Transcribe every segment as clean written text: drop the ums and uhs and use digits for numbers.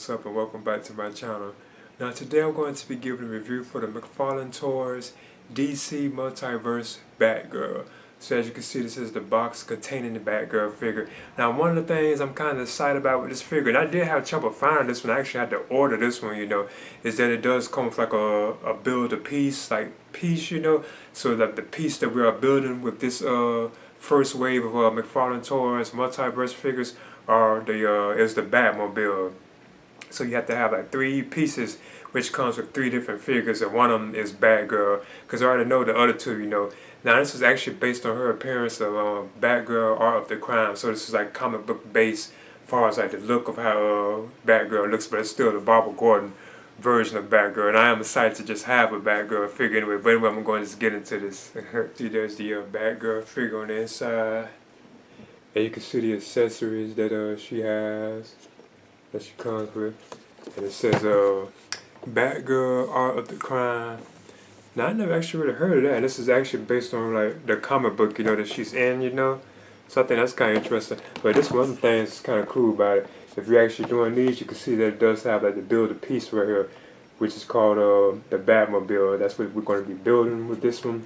What's up and welcome back to my channel. Now today I'm going to be giving a review for the McFarlane Toys DC Multiverse Batgirl. So as you can see, this is the box containing the Batgirl figure. Now one of the things I'm kind of excited about with this figure, and I did have trouble finding this one, I actually had to order this one, is that it does come with like a build-a-piece, so that the piece that we are building with this first wave of McFarlane Toys Multiverse figures is the Batmobile. So you have to have like 3 pieces, which comes with 3 different figures, and one of them is Batgirl, because I already know the other 2, Now this is actually based on her appearance of Batgirl, Art of the Crime, so this is like comic book based as far as like the look of how Batgirl looks, but it's still the Barbara Gordon version of Batgirl, and I am excited to just have a Batgirl figure anyway, but anyway, I'm going to just get into this. See, there's the Batgirl figure on the inside, and you can see the accessories that she has, that she comes with, and it says Batgirl, Art of the Crime. Now I never actually really heard of that. This is actually based on like the comic book, that she's in, So I think that's kind of interesting. But this one thing is kind of cool about it. If you're actually doing these, you can see that it does have like the build-a-piece right here, which is called the Batmobile. That's what we're going to be building with this one.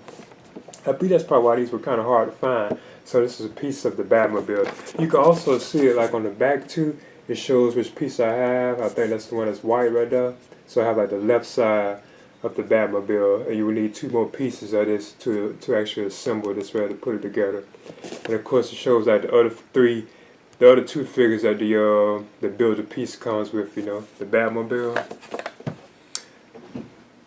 I believe that's probably why these were kind of hard to find. So this is a piece of the Batmobile. You can also see it like on the back too. It shows which piece I have. I think that's the one that's white right there. So I have like the left side of the Batmobile, and you will need 2 more pieces of this to actually assemble this way, to put it together. And of course it shows like the other 2 figures that the build-a-piece comes with, the Batmobile.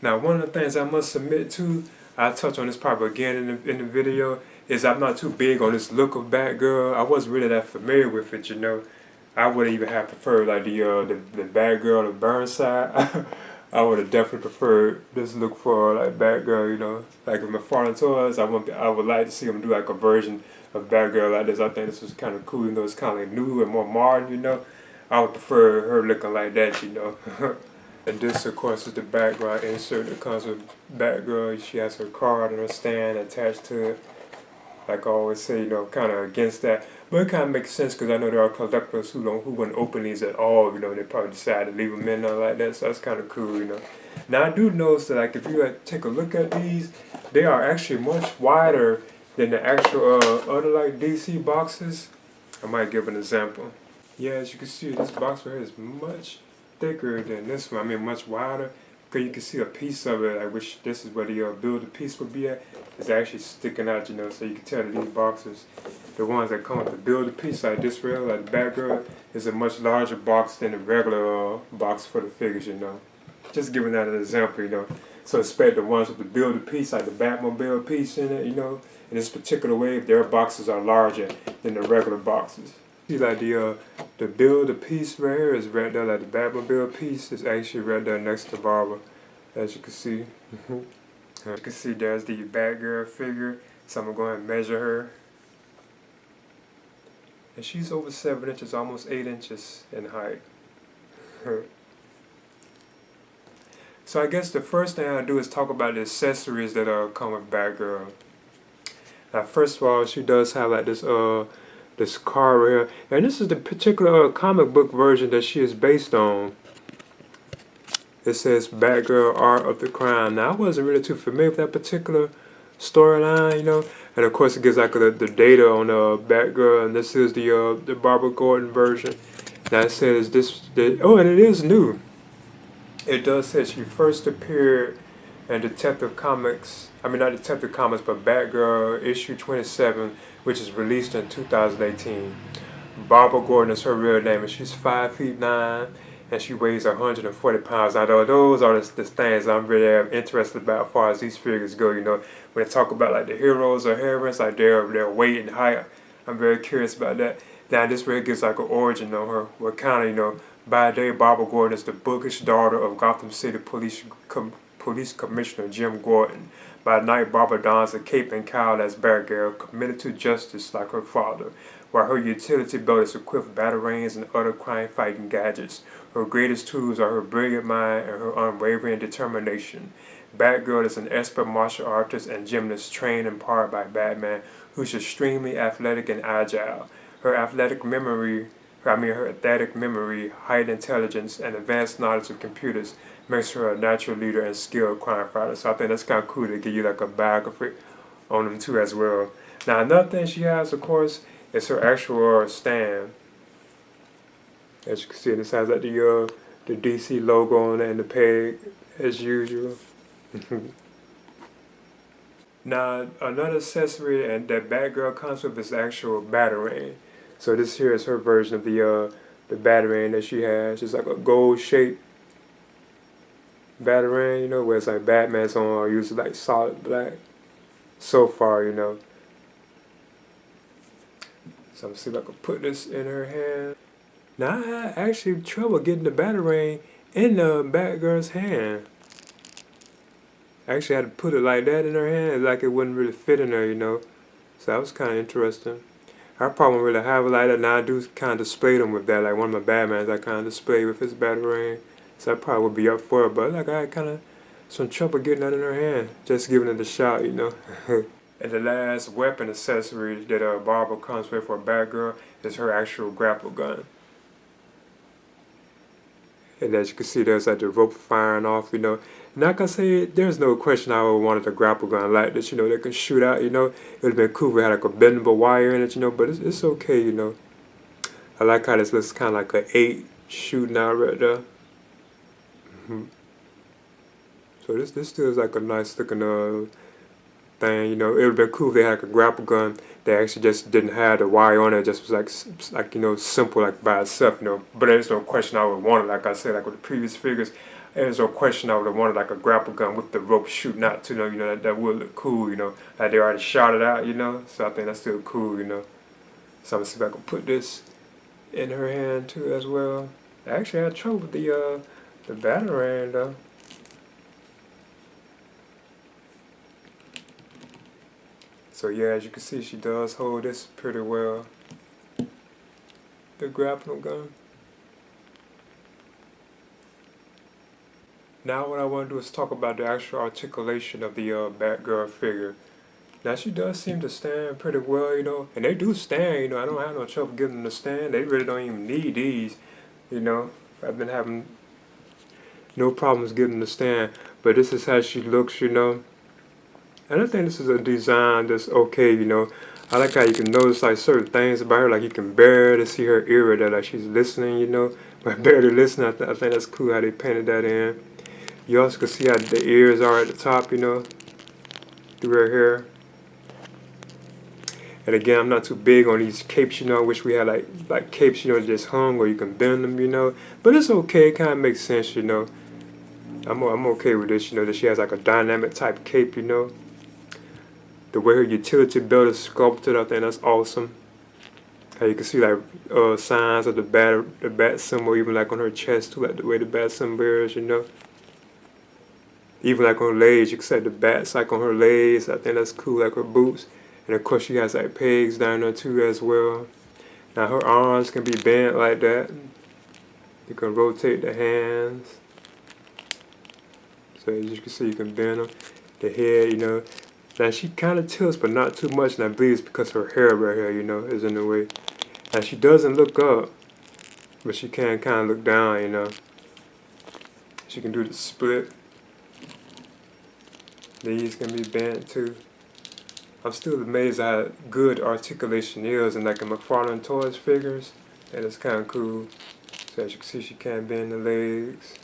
Now one of the things I must admit to, I'll touch on this probably again in the video, is I'm not too big on this look of Batgirl. I wasn't really that familiar with it, I would even have preferred like the Batgirl, the Burnside. I would have definitely preferred this look for like Batgirl, Like with McFarlane Toys, I would like to see them do like a version of Batgirl like this. I think this was kind of cool, it's kind of like new and more modern, I would prefer her looking like that, And this, of course, is the background insert that comes with Batgirl. She has her card and her stand attached to it. Like I always say, kind of against that. But it kind of makes sense because I know there are collectors who wouldn't open these at all, They probably decide to leave them in there like that, so that's kind of cool, Now I do notice that like if you take a look at these, they are actually much wider than the actual other like DC boxes. I might give an example. Yeah, as you can see, this box right here is much thicker than this one. I mean, much wider. Because you can see a piece of it, which this is where the build-a-piece would be at. It's actually sticking out, so you can tell that these boxes, the ones that come with the build-a-piece like this rail, like the Batgirl, is a much larger box than the regular box for the figures, Just giving that an example, So expect the ones with the build-a-piece, like the Batmobile piece in it, in this particular way, their boxes are larger than the regular boxes. See, like the build-a-piece right here is right there, like the Batmobile piece is actually right there next to Barbara, as you can see. As you can see, there's the Batgirl figure, so I'm going to go ahead and measure her. And she's over 7 inches, almost 8 inches in height. So I guess the first thing I'll do is talk about the accessories that come with Batgirl. Now first of all, she does have like this car right here, and this is the particular comic book version that she is based on. It says Batgirl, Art of the Crime. Now I wasn't really too familiar with that particular storyline, and of course it gives like the data on Batgirl, and this is the Barbara Gordon version. Now it says and it is new. It does say she first appeared in Detective Comics, not Detective Comics, but Batgirl issue 27, which is released in 2018. Barbara Gordon is her real name, and she's 5'9", and she weighs 140 pounds. Now those are the things I'm really interested about as far as these figures go, When they talk about like the heroes or heroines, like their weight and height, I'm very curious about that. Now this really gives like an origin on her. What kind of, by day, Barbara Gordon is the bookish daughter of Gotham City Police Commissioner Jim Gordon. By night, Barbara dons a cape and cowl as Batgirl, committed to justice like her father, while her utility belt is equipped with batarangs and other crime-fighting gadgets. Her greatest tools are her brilliant mind and her unwavering determination. Batgirl is an expert martial artist and gymnast trained in part by Batman, who's extremely athletic and agile. Her athletic memory her athletic memory, heightened intelligence, and advanced knowledge of computers makes her a natural leader and skilled crime fighter. So I think that's kind of cool to give you like a biography on them too as well. Now another thing she has, of course, is her actual stand. As you can see, this has like the DC logo on it and the peg as usual. Now another accessory and that Batgirl comes with is actual Batarang. So this here is her version of the Batarang that she has. It's like a gold shaped Batarang, you know, where it's like Batman's on or usually like solid black. So far, you know. So I'm gonna see if I can put this in her hand. Now I had actually trouble getting the Batarang in the Batgirl's hand. I actually had to put it like that in her hand, like it wouldn't really fit in there, you know. So that was kind of interesting. I probably won't really have it like that. Now I do kind of display them with that. Like one of my Batmans I kind of display with his Batarang. So I probably would be up for it. But like I had kind of some trouble getting that in her hand. Just giving it a shot, you know. And the last weapon accessory that Barbara comes with for Batgirl is her actual grapple gun. And as you can see, there's like the rope firing off, you know. And like I say, there's no question I would wanted a grapple gun like this, you know, that can shoot out, you know. It would have been cool if it had like a bendable wire in it, you know, but it's okay, you know. I like how this looks kind of like an 8 shooting out right there. So this still is like a nice looking thing, you know. It would have been cool if they had like a grapple gun that actually just didn't have the wire on it. It just was like you know, simple like by itself, you know. But there's no question I would want it. Like I said, like with the previous figures, there's no question I would have wanted like a grapple gun with the rope shooting out too, you know, that would look cool, you know. Like they already shot it out, you know. So I think that's still cool, you know. So I'm gonna see if I can put this in her hand too as well. I actually had trouble with the Batarang though. So yeah, as you can see, she does hold this pretty well. The grappling gun. Now what I want to do is talk about the actual articulation of the Batgirl figure. Now she does seem to stand pretty well, you know, and they do stand, you know. I don't have no trouble getting them to stand. They really don't even need these, you know. I've been having no problems getting them to stand, but this is how she looks, you know. And I think this is a design that's okay, you know. I like how you can notice like certain things about her, like you can barely see her ear right there, like she's listening, you know. But barely listening, I think that's cool how they painted that in. You also can see how the ears are at the top, you know, through her hair. And again, I'm not too big on these capes, you know. I wish we had like capes, you know, just hung where you can bend them, you know. But it's okay, it kind of makes sense, you know. I'm okay with this, you know, that she has like a dynamic type cape, you know. The way her utility belt is sculpted, I think that's awesome. How you can see like signs of the bat symbol, even like on her chest too, like the way the bat symbol is, you know. Even like on her legs, you can see the bats like on her legs. I think that's cool, like her boots. And of course she has like pegs down there too as well. Now her arms can be bent like that. You can rotate the hands. So as you can see, you can bend them. The head, you know. Now she kind of tilts, but not too much, and I believe it's because her hair right here, you know, is in the way. Now she doesn't look up, but she can kind of look down, you know. She can do the split. These can be bent too. I'm still amazed at how good articulation is in like the McFarlane Toys figures, and it's kind of cool. So as you can see, she can bend the legs.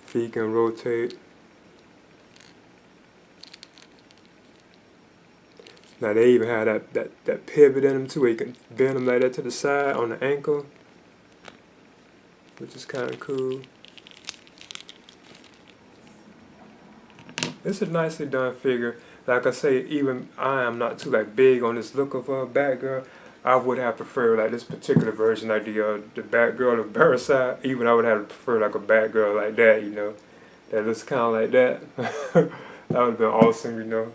Feet can rotate. Now they even have that pivot in them too, where you can bend them like that to the side on the ankle, which is kind of cool. It's a nicely done figure. Like I say, even I am not too like big on this look of Batgirl. I would have preferred like this particular version, like the Batgirl of Barricide. Even I would have preferred like a Batgirl like that, you know, that looks kind of like that. That would have been awesome, you know.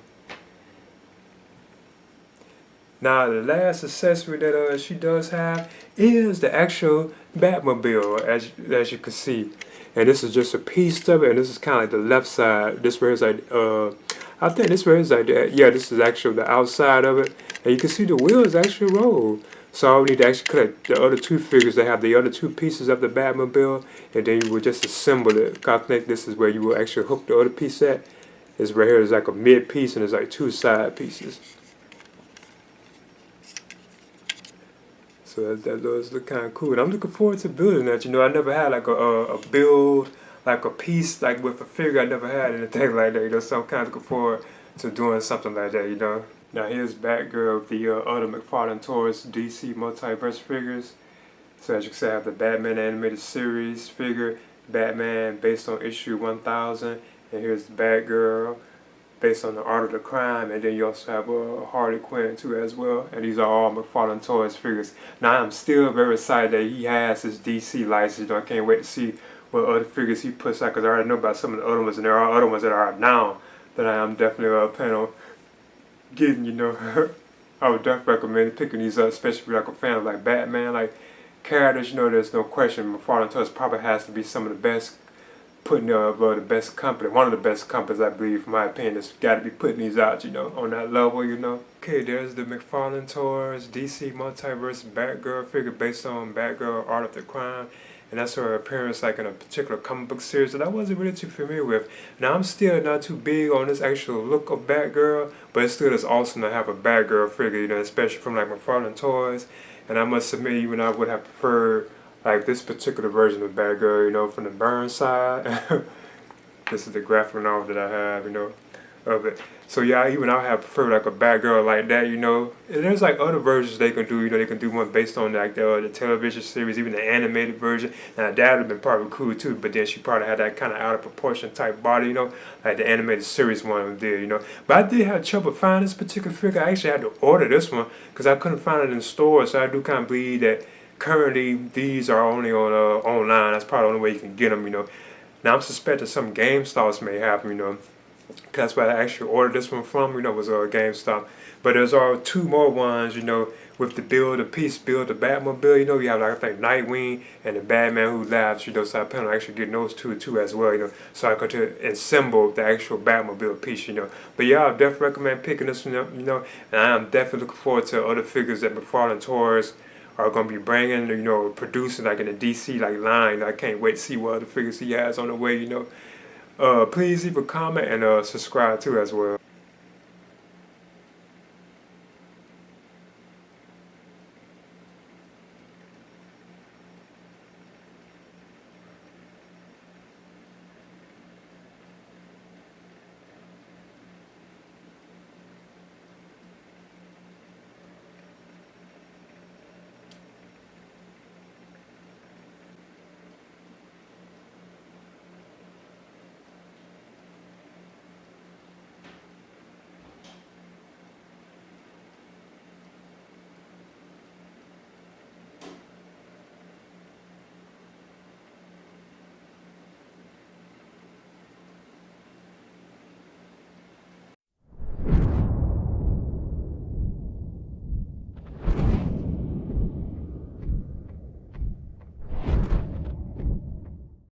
Now the last accessory that she does have is the actual Batmobile, as you can see, and this is just a piece of it, and this is kind of like the left side. This where is like I think this where is like yeah, this is actually the outside of it, and you can see the wheels actually roll. So I would need to actually collect the other two figures that have the other two pieces of the Batmobile, and then you would just assemble it. I think this is where you will actually hook the other piece at. It's right here. It's like a mid piece, and it's like two side pieces. So that does look kind of cool. And I'm looking forward to building that. You know, I never had like a build, like a piece, like with a figure. I never had anything like that. You know, so I'm kind of looking forward to doing something like that. You know. Now here's Batgirl of the other McFarlane Toys DC Multiverse figures. So as you can see, I have the Batman animated series figure, Batman based on issue 1000, and here's the Batgirl based on the Art of the Crime, and then you also have Harley Quinn too as well, and these are all McFarlane Toys figures. Now I'm still very excited that he has his DC license. You know, I can't wait to see what other figures he puts out, because I already know about some of the other ones, and there are other ones that are out now that I am definitely planning on getting. You know, I would definitely recommend picking these up, especially if you're like a fan of like Batman, like characters. You know, there's no question McFarlane Toys probably has to be some of the best, putting the best company, one of the best companies, I believe, in my opinion, that's got to be putting these out, you know, on that level, you know. Okay, there's the McFarlane Toys DC Multiverse Batgirl figure based on Batgirl Art of the Crime, and that's her appearance like in a particular comic book series that I wasn't really too familiar with. Now, I'm still not too big on this actual look of Batgirl, but it still is awesome to have a Batgirl figure, you know, especially from like McFarlane Toys. And I must admit, even I would have preferred like this particular version of Batgirl, you know, from the Burn side. This is the graphic novel that I have, you know, of it. So yeah, even I have preferred like a Batgirl like that, you know. And there's like other versions they can do, you know, they can do one based on like the television series, even the animated version. Now that would have been probably cool too, but then she probably had that kind of out of proportion type body, you know, like the animated series one did, you know. But I did have trouble finding this particular figure. I actually had to order this one because I couldn't find it in stores, so I do kind of believe that currently these are only on online. That's probably the only way you can get them, you know. Now I'm suspecting some GameStops may have them, you know. That's why I actually ordered this one from, you know, was GameStop. But there's two more ones, you know, with the build the Batmobile, you know. You have like I think Nightwing and the Batman Who Laughs, you know. So I plan on actually getting those two as well, you know, so I could assemble the actual Batmobile piece, you know. But yeah, I definitely recommend picking this one up, you know. And I am definitely looking forward to other figures that McFarlane Toys are going to be bringing, you know, producing like in the DC like line. I can't wait to see what other figures he has on the way, you know. Please leave a comment and subscribe too as well.